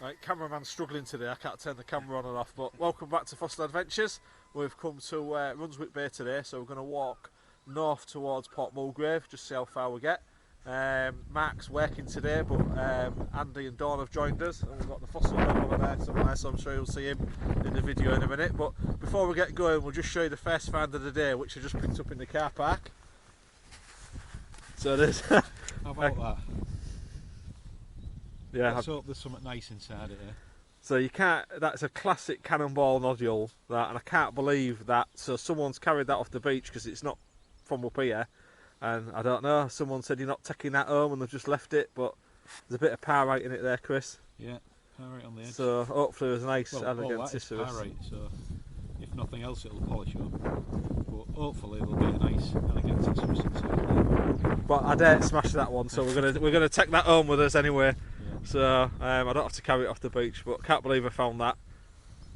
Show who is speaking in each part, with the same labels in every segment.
Speaker 1: Right, cameraman's struggling today, I can't turn the camera on and off, but welcome back to Fossil Adventures. We've come to Runswick Bay today, so we're going to walk north towards Port Mulgrave, just see how far we get. Mark's working today, but Andy and Dawn have joined us, and we've got the fossil dog over there somewhere, so I'm sure you'll see him in the video in a minute. But before we get going, we'll just show you the first find of the day, which I just picked up in the car park. So there's...
Speaker 2: How about that?
Speaker 1: Yeah,
Speaker 2: let's hope there's something nice inside it here.
Speaker 1: So you can't, that's a classic cannonball nodule, that, and I can't believe that, so someone's carried that off the beach because it's not from up here, and I don't know, someone said you're not taking that home and they've just left it, but there's a bit of pyrite in it there, Chris.
Speaker 2: Yeah, pyrite on the edge.
Speaker 1: So hopefully there's a nice elegant
Speaker 2: that is
Speaker 1: tisserus.
Speaker 2: pyrite, so if nothing else it'll polish up, but hopefully there'll be a nice elegant tisserus inside there.
Speaker 1: But I dare smash that one, so we're gonna take that home with us anyway. So I don't have to carry it off the beach, but can't believe I found that.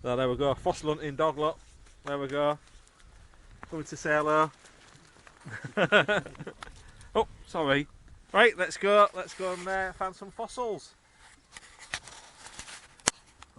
Speaker 1: So there we go, fossil hunting dog lot. There we go. Coming to say hello. Oh, sorry. Right, let's go and find some fossils.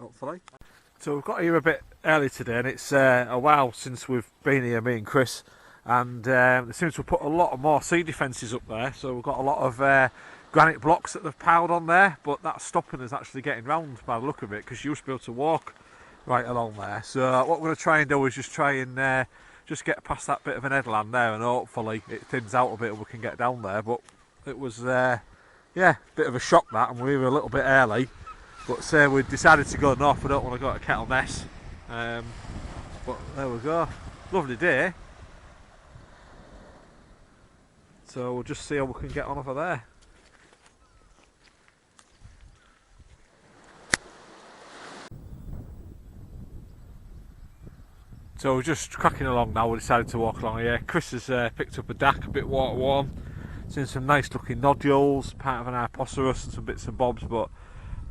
Speaker 1: Hopefully. So we've got here a bit early today, and it's a while since we've been here, me and Chris. And there seems to have put a lot of more sea defences up there, so we've got a lot of granite blocks that they've piled on there, but that's stopping us actually getting round by the look of it, because you used to be able to walk right along there. So what we're going to try and do is just try and just get past that bit of an headland there, and hopefully it thins out a bit and we can get down there. But it was yeah, a bit of a shock that, and we were a little bit early, but we decided to go north. We don't want to go to Kettleness, but there we go, lovely day. So we'll just see how we can get on over there. So we're just cracking along now. We decided to walk along here. Chris has picked up a DAC, a bit water worn. Seen some nice looking nodules, part of an Arposaurus and some bits and bobs, but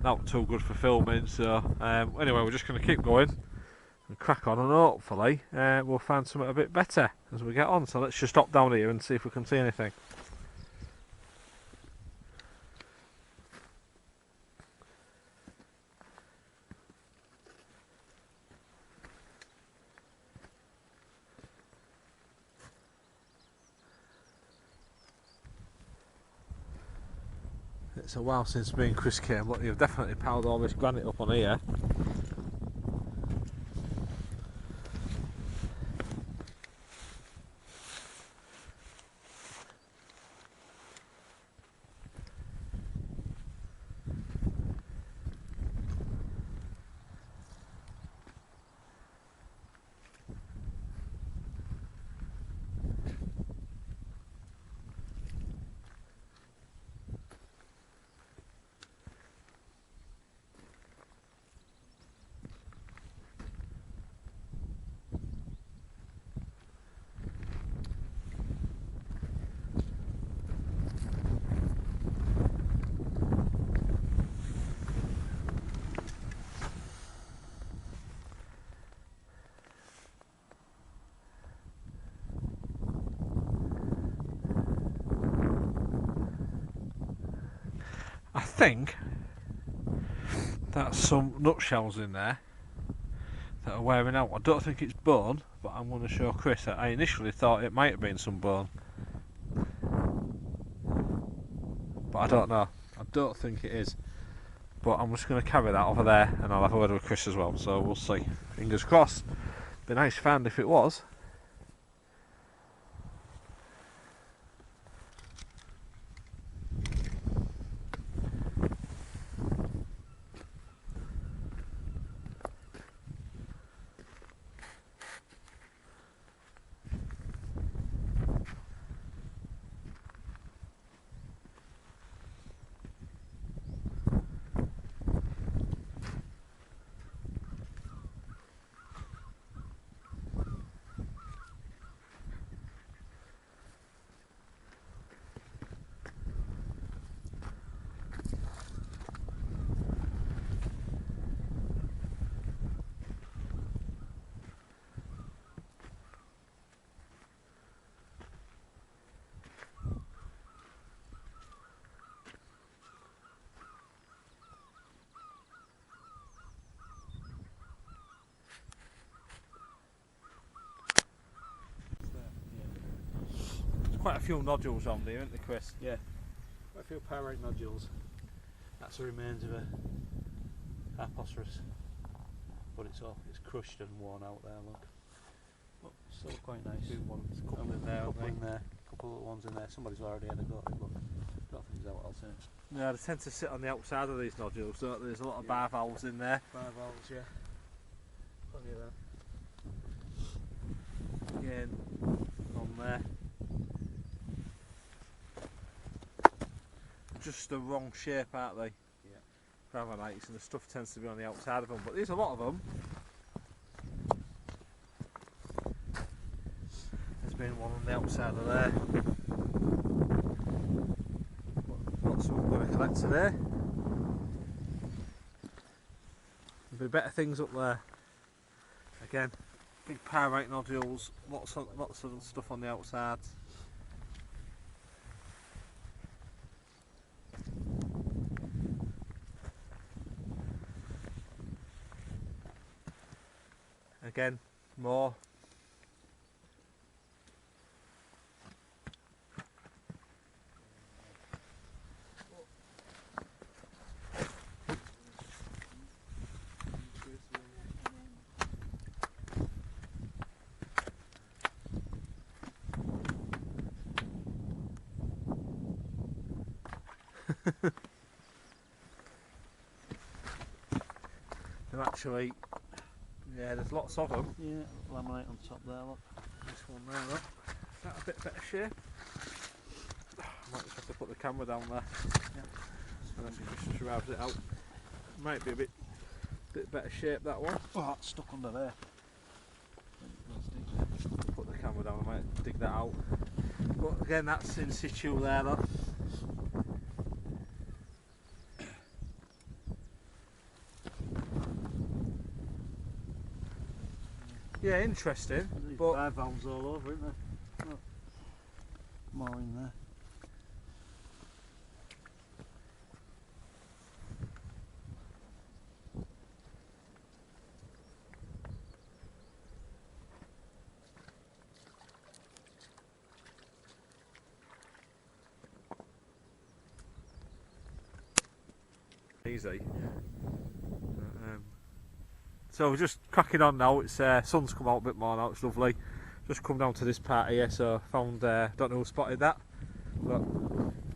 Speaker 1: not too good for filming. So anyway, we're just going to keep going and crack on, and hopefully we'll find something a bit better as we get on. So let's just stop down here and see if we can see anything. It's a while since me and Chris came, but you've definitely piled all this granite up on here. I think that's some nutshells in there that are wearing out. I don't think it's bone, but I'm going to show Chris that I initially thought it might have been some bone, but I don't know. I don't think it is, but I'm just going to carry that over there and I'll have a word with Chris as well, so we'll see. Fingers crossed. Be nice find if it was. few nodules on there, isn't there, Chris?
Speaker 2: Yeah, quite a few pyrite nodules. That's the remains of a Harposaurus, but it's crushed and worn out there. Look, but still quite nice.
Speaker 1: Few ones, a couple in there,
Speaker 2: couple
Speaker 1: haven't
Speaker 2: in there, couple of little ones in there. Somebody's already had a go at it, but I don't think there's out else in it.
Speaker 1: they? Yeah, they tend to sit on the outside of these nodules, don't they? There's a lot of bivalves in there.
Speaker 2: Bivalves, yeah. Plenty of them.
Speaker 1: Again, on there. Just the wrong shape, aren't they?
Speaker 2: Yeah.
Speaker 1: Gravanites, and the stuff tends to be on the outside of them, but there's a lot of them. There's been one on the outside of there. Lots of them going to collect today. There'll be better things up there. Again, big pyrite nodules, lots of stuff on the outside. Again, more. They're actually, yeah, there's lots of them.
Speaker 2: Yeah, laminate on top there, look.
Speaker 1: This one there, look. Is that a bit better shape? I might just have to put the camera down there.
Speaker 2: Yeah.
Speaker 1: So then you just rubs it out. Might be a bit better shape, that one.
Speaker 2: Oh, that's stuck under there.
Speaker 1: Put the camera down, I might dig that out. But again, that's in situ there, look. Yeah, interesting.
Speaker 2: There's
Speaker 1: but
Speaker 2: bivalves all over, isn't there? Look. More in there.
Speaker 1: easy. So we're just cracking on now. It's sun's come out a bit more now. It's lovely. Just come down to this part here. So found don't know who spotted that, but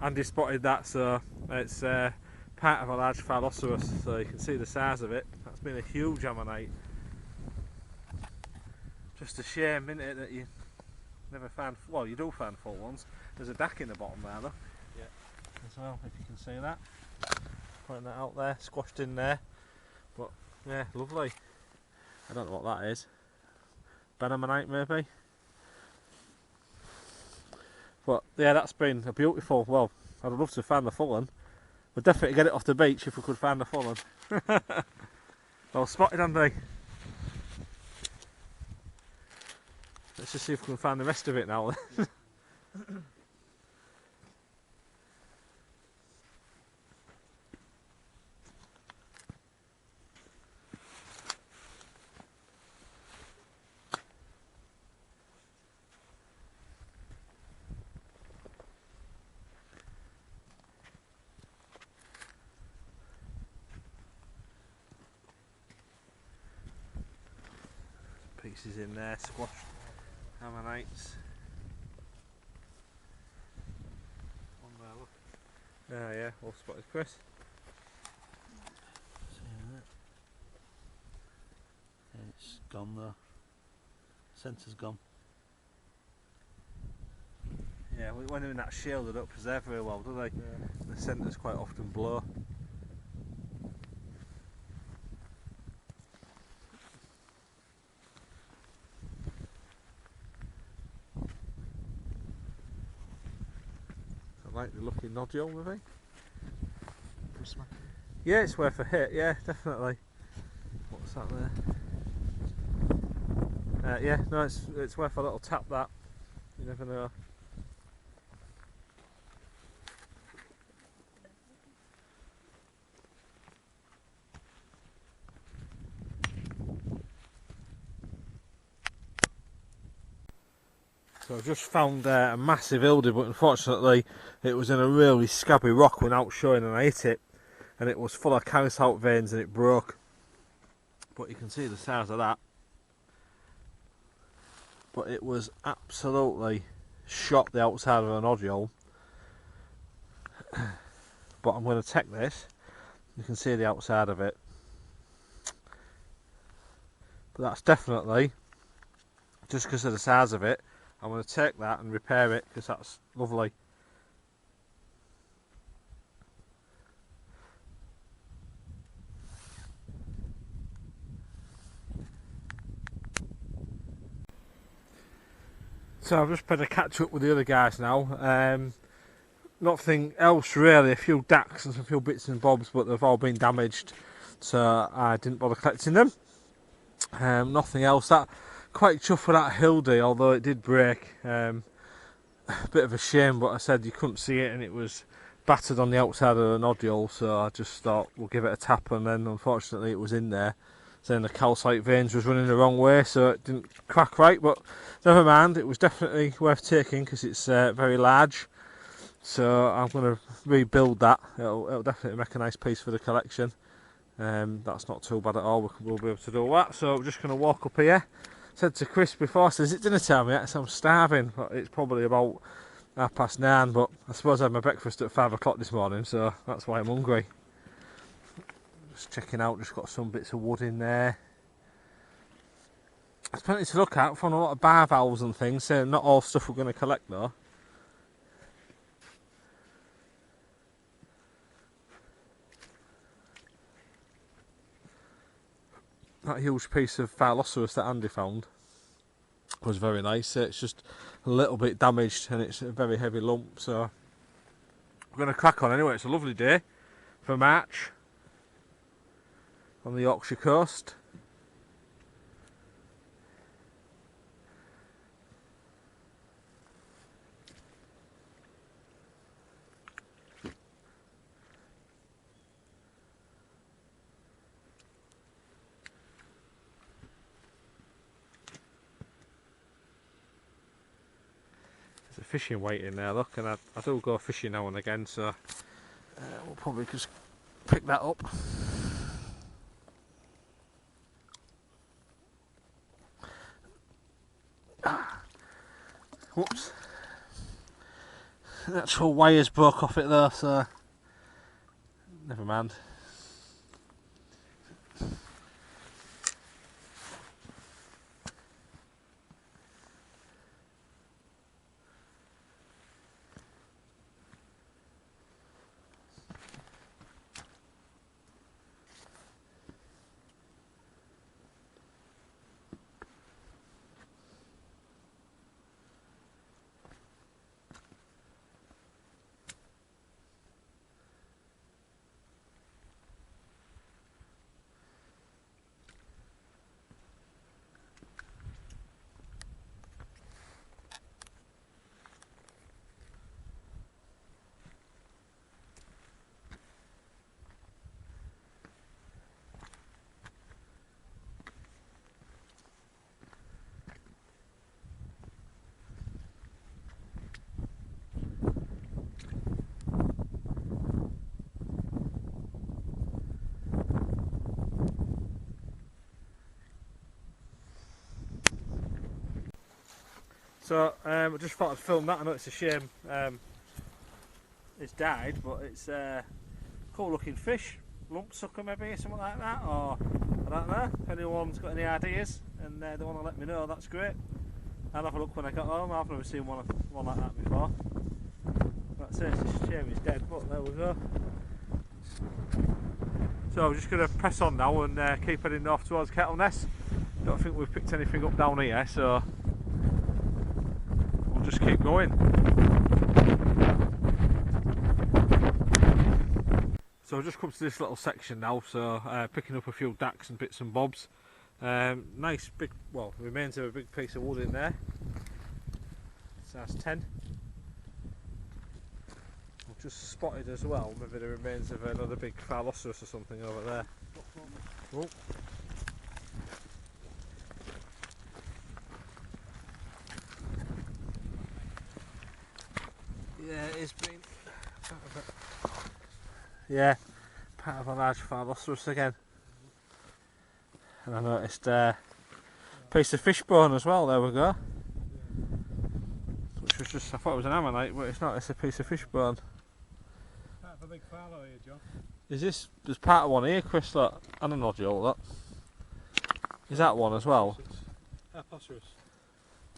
Speaker 1: Andy spotted that. So it's part of a large Phalosaurus. So you can see the size of it. That's been a huge ammonite. Just a shame, isn't it, that you never find. Well, you do find full ones. There's a DAC in the bottom there, though.
Speaker 2: Yeah.
Speaker 1: As well, if you can see that. Pointing that out there, squashed in there. But yeah, lovely. I don't know what that is. Benammonite maybe. But yeah, that's been a beautiful. Well, I'd love to find the full one. We'd definitely get it off the beach if we could find the full one. Well spotted, Andy. Let's just see if we can find the rest of it now. Pieces in there, squashed ammonites. One there, look. Ah, yeah, all spotted, Chris.
Speaker 2: See that? Yeah, it's gone though. Centre's gone.
Speaker 1: Yeah, when they're in that shale, they don't preserve very well, do they?
Speaker 2: Yeah.
Speaker 1: The centres quite often blow. I like the looking nodule, maybe. Yeah, it's worth a hit. Yeah, definitely. What's that there? Yeah, no, it's worth a little tap. That you never know. So I've just found a massive hildy, but unfortunately it was in a really scabby rock without showing, and I hit it and it was full of calcite veins and it broke. But you can see the size of that. But it was absolutely shot the outside of a nodule. But I'm going to take this. You can see the outside of it. But that's definitely, just because of the size of it, I'm going to take that and repair it, because that's lovely. So I've just been to catch up with the other guys now. Nothing else really, a few dacks and some few bits and bobs, but they've all been damaged, so I didn't bother collecting them. Nothing else. That quite chuffed with that hildy, although it did break. A bit of a shame, but I said you couldn't see it and it was battered on the outside of the nodule, so I just thought we'll give it a tap, and then unfortunately it was in there. Saying the calcite veins was running the wrong way, so it didn't crack right, but never mind, it was definitely worth taking because it's very large. So I'm going to rebuild that. It'll definitely make a nice piece for the collection. That's not too bad at all. We'll be able to do that. So I'm just going to walk up here. Said to Chris before, says, "Is it dinner time yet?" So I'm starving. But it's probably about 9:30. But I suppose I had my breakfast at 5 o'clock this morning, so that's why I'm hungry. Just checking out. Just got some bits of wood in there. There's plenty to look at. Found a lot of bivalves and things. So not all stuff we're going to collect though. That huge piece of Phylloceros that Andy found was very nice. It's just a little bit damaged and it's a very heavy lump, so we're going to crack on anyway. It's a lovely day for March on the Yorkshire coast. There's a fishing weight in there, look, and I do go fishing now and again, so we'll probably just pick that up. Whoops. The actual wires broke off it though, so never mind. So I just thought I'd film that. I know it's a shame it's died, but it's a cool looking fish, lump sucker maybe, or something like that, or I don't know. If anyone's got any ideas and they want to let me know, that's great. I'll have a look when I get home. I've never seen one like that before. That's it, it's a shame it's dead, but there we go. So I'm just going to press on now and keep heading north towards Kettleness. Don't think we've picked anything up down here, so we'll just keep going. So I've just come to this little section now, so picking up a few dacks and bits and bobs. Nice big, well, remains of a big piece of wood in there. Size 10. I've just spotted as well, maybe the remains of another big Phylloceros or something over there. Oh. Yeah, part of a large phalosaurus again. And I noticed a piece of fish bone as well, there we go. Which was just, I thought it was an ammonite, but it's not, it's a piece of fish bone.
Speaker 2: Part of a big fallow here, John.
Speaker 1: Is this, there's part of one here, Chris, look, and a nodule, look. Is that one as well?
Speaker 2: Apostrophe.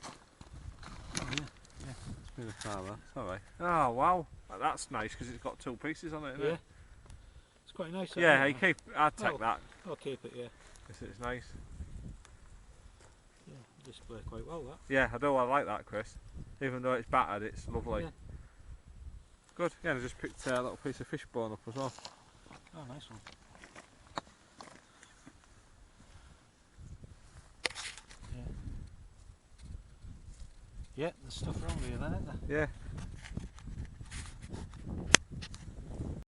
Speaker 1: Oh yeah, yeah, it's been a father, sorry. Oh wow, that's nice because it's got two pieces on it, isn't it?
Speaker 2: It's quite nice.
Speaker 1: Yeah, I'd take that.
Speaker 2: I'll keep it, yeah.
Speaker 1: Because it's nice.
Speaker 2: Yeah, display quite well that.
Speaker 1: Yeah, I do, I like that, Chris. Even though it's battered, it's lovely.
Speaker 2: Yeah.
Speaker 1: Good, yeah, I just picked a little piece of fish bone up as well.
Speaker 2: Oh, nice one. Yeah. Yeah, there's stuff around here then, isn't there?
Speaker 1: Yeah.